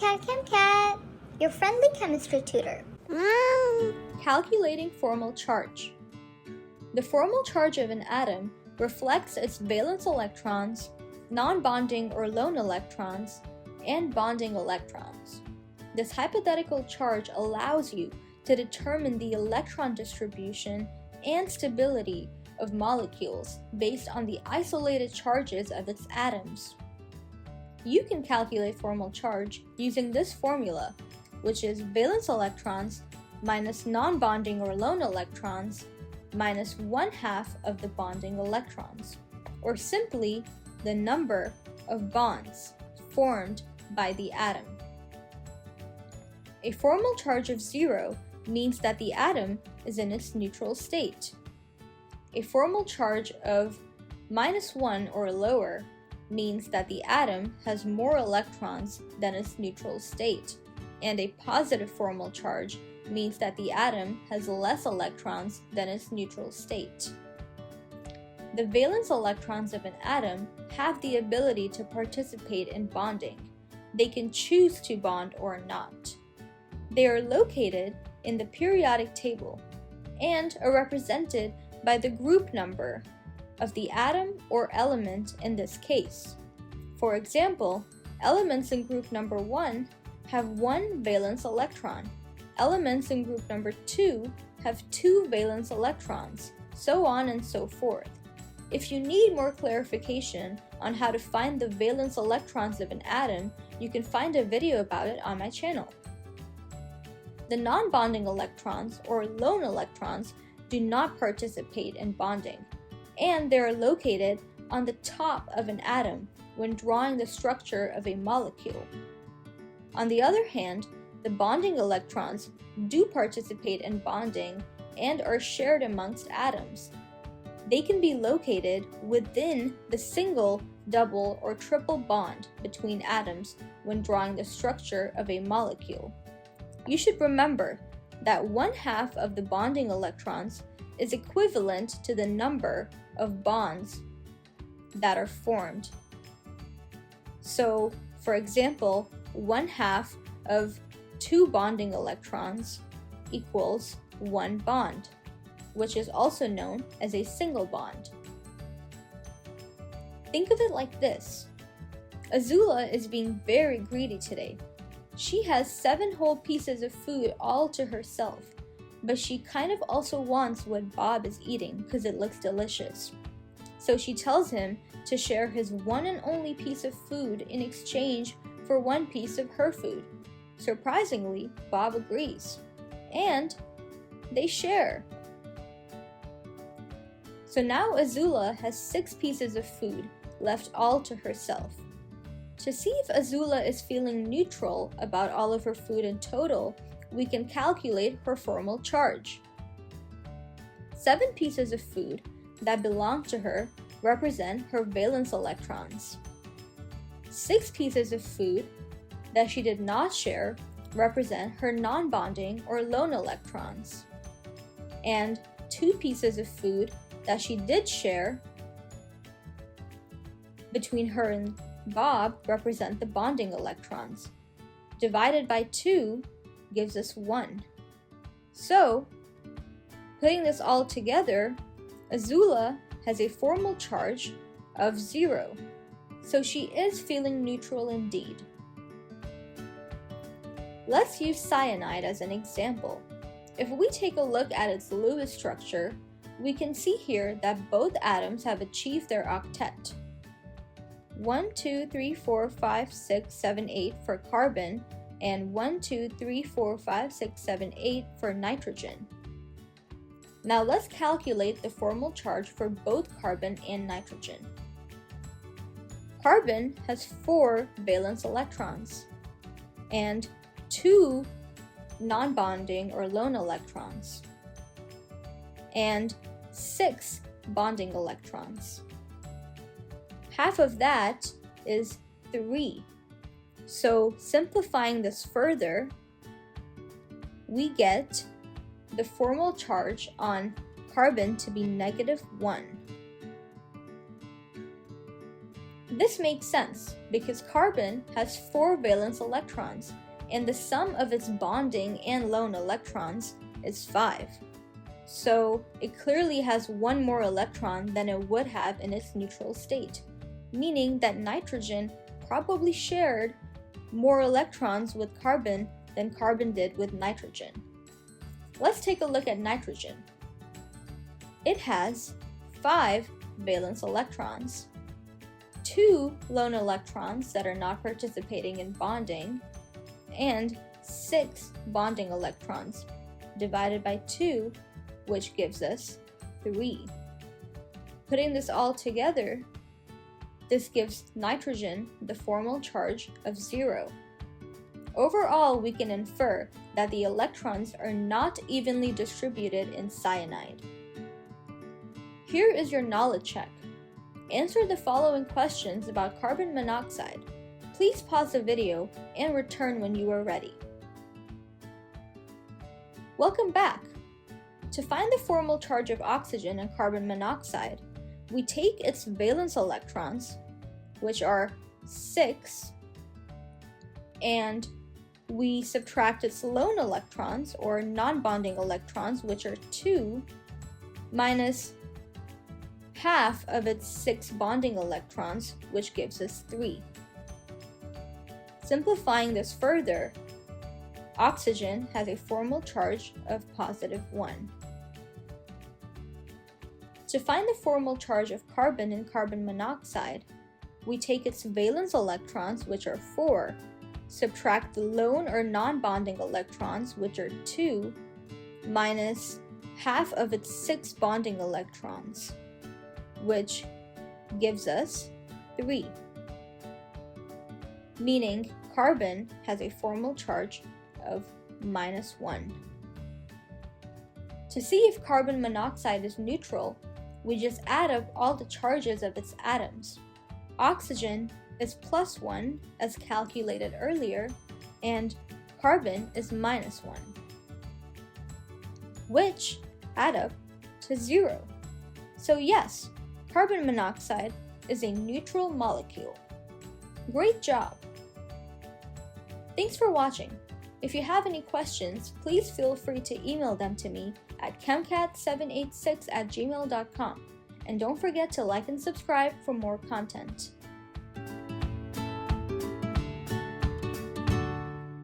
Cat, your friendly chemistry tutor. Calculating formal charge. The formal charge of an atom reflects its valence electrons, non-bonding or lone electrons, and bonding electrons. This hypothetical charge allows you to determine the electron distribution and stability of molecules based on the isolated charges of its atoms. You can calculate formal charge using this formula, which is valence electrons minus non-bonding or lone electrons minus 1/2 of the bonding electrons, or simply the number of bonds formed by the atom. A formal charge of 0 means that the atom is in its neutral state. A formal charge of -1 or lower means that the atom has more electrons than its neutral state, and a positive formal charge means that the atom has less electrons than its neutral state. The valence electrons of an atom have the ability to participate in bonding. They can choose to bond or not. They are located in the periodic table and are represented by the group number of the atom or element in this case. For example, elements in group number 1 have 1 valence electron. Elements in group number 2 have 2 valence electrons, so on and so forth. If you need more clarification on how to find the valence electrons of an atom, you can find a video about it on my channel. The non-bonding electrons, or lone electrons, do not participate in bonding, and they are located on the top of an atom when drawing the structure of a molecule. On the other hand, the bonding electrons do participate in bonding and are shared amongst atoms. They can be located within the single, double, or triple bond between atoms when drawing the structure of a molecule. You should remember that 1/2 of the bonding electrons is equivalent to the number of bonds that are formed. So, for example, 1/2 of 2 bonding electrons equals 1 bond, which is also known as a single bond. Think of it like this. Azula is being very greedy today. She has 7 whole pieces of food all to herself, but she kind of also wants what Bob is eating because it looks delicious. So she tells him to share his one and only piece of food in exchange for 1 piece of her food. Surprisingly, Bob agrees, and they share. So now Azula has 6 pieces of food left all to herself. To see if Azula is feeling neutral about all of her food in total, we can calculate her formal charge. 7 pieces of food that belong to her represent her valence electrons. 6 pieces of food that she did not share represent her non-bonding or lone electrons. And 2 pieces of food that she did share between her and Bob represent the bonding electrons. Divided by 2 gives us 1. So, putting this all together, Azula has a formal charge of 0. So she is feeling neutral indeed. Let's use cyanide as an example. If we take a look at its Lewis structure, we can see here that both atoms have achieved their octet. 1, 2, 3, 4, 5, 6, 7, 8 for carbon, and 1, 2, 3, 4, 5, 6, 7, 8 for nitrogen. Now let's calculate the formal charge for both carbon and nitrogen. Carbon has 4 valence electrons and 2 non-bonding or lone electrons and 6 bonding electrons. Half of that is 3. So simplifying this further, we get the formal charge on carbon to be -1. This makes sense because carbon has 4 valence electrons, and the sum of its bonding and lone electrons is 5. So it clearly has 1 more electron than it would have in its neutral state, meaning that nitrogen probably shared more electrons with carbon than carbon did with nitrogen. Let's take a look at nitrogen. It has 5 valence electrons, 2 lone electrons that are not participating in bonding, and 6 bonding electrons, divided by 2, which gives us 3. Putting this all together, this gives nitrogen the formal charge of 0. Overall, we can infer that the electrons are not evenly distributed in cyanide. Here is your knowledge check. Answer the following questions about carbon monoxide. Please pause the video and return when you are ready. Welcome back! To find the formal charge of oxygen and carbon monoxide, we take its valence electrons, which are 6, and we subtract its lone electrons, or non-bonding electrons, which are 2, minus half of its 6 bonding electrons, which gives us 3. Simplifying this further, oxygen has a formal charge of positive 1. To find the formal charge of carbon and carbon monoxide, we take its valence electrons, which are 4, subtract the lone or non-bonding electrons, which are 2, minus half of its 6 bonding electrons, which gives us 3. Meaning carbon has a formal charge of -1. To see if carbon monoxide is neutral, we just add up all the charges of its atoms. Oxygen is +1 as calculated earlier, and carbon is -1, which add up to 0. So yes, carbon monoxide is a neutral molecule. Great job! Thanks for watching. If you have any questions, please feel free to email them to me at chemcat786@gmail.com. And don't forget to like and subscribe for more content.